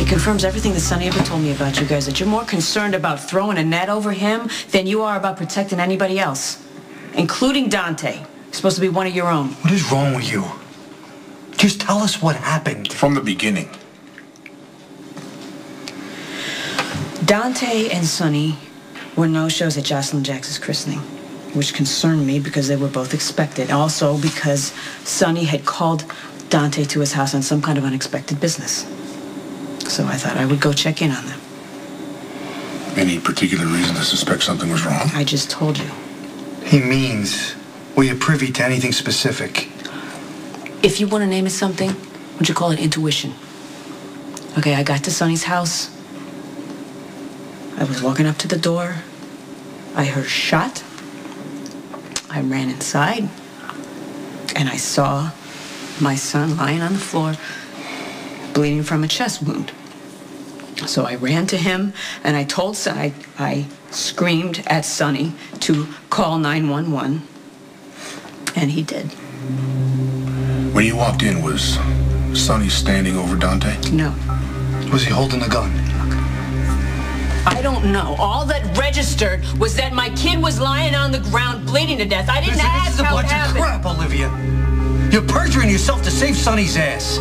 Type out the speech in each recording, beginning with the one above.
It confirms everything that Sonny ever told me about you guys, that you're more concerned about throwing a net over him than you are about protecting anybody else, including Dante. He's supposed to be one of your own. What is wrong with you? Just tell us what happened. From the beginning. Dante and Sonny were no-shows at Jocelyn Jackson's christening, which concerned me because they were both expected. Also because Sonny had called Dante to his house on some kind of unexpected business. So I thought I would go check in on them. Any particular reason to suspect something was wrong? I just told you. He means, were you privy to anything specific? If you want to name it something, would you call it intuition? Okay, I got to Sonny's house. I was walking up to the door. I heard a shot. I ran inside. And I saw my son lying on the floor, bleeding from a chest wound. So I ran to him, and I told Sonny, I screamed at Sonny to call 911, and he did. When you walked in, was Sonny standing over Dante? No. Was he holding a gun? I don't know. All that registered was that my kid was lying on the ground bleeding to death. I didn't ask how it happened. This is a bunch of crap, Olivia. You're perjuring yourself to save Sonny's ass.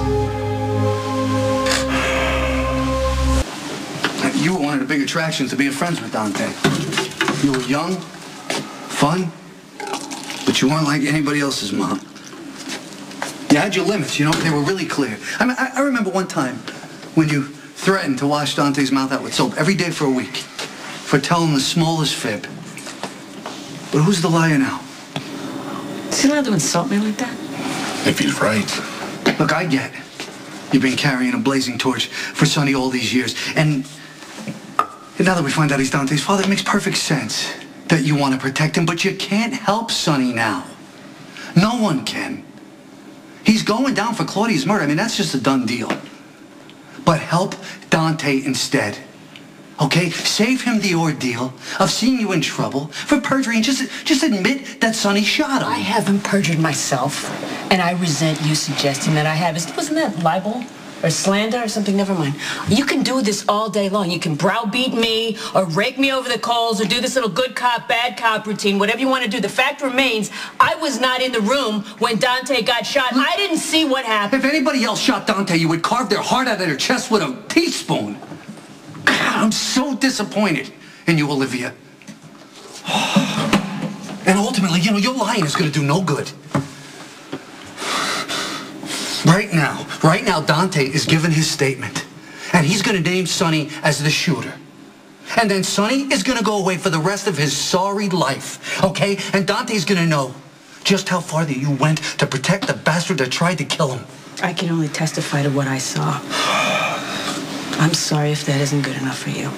You were one of the big attractions to being friends with Dante. You were young, fun, but you weren't like anybody else's mom. You had your limits, you know, they were really clear. I mean, I remember one time when you threatened to wash Dante's mouth out with soap every day for a week for telling the smallest fib. But who's the liar now? Is he allowed to insult me like that? If he's right. Look, I get it. You've been carrying a blazing torch for Sonny all these years. And now that we find out he's Dante's father, it makes perfect sense that you want to protect him. But you can't help Sonny now. No one can. He's going down for Claudia's murder. I mean, that's just a done deal. But help Dante instead. Okay? Save him the ordeal of seeing you in trouble for perjury and just admit that Sonny shot him. I haven't perjured myself, and I resent you suggesting that I have. Wasn't that libel or slander or something? Never mind. You can do this all day long. You can browbeat me or rake me over the coals or do this little good cop, bad cop routine, whatever you want to do. The fact remains, I was not in the room when Dante got shot. I didn't see what happened. If anybody else shot Dante, you would carve their heart out of their chest with a teaspoon. God, I'm so disappointed in you, Olivia. And ultimately, you know, your lying is going to do no good. Right now, Dante is giving his statement. And he's going to name Sonny as the shooter. And then Sonny is going to go away for the rest of his sorry life, okay? And Dante's going to know just how far that you went to protect the bastard that tried to kill him. I can only testify to what I saw. I'm sorry if that isn't good enough for you.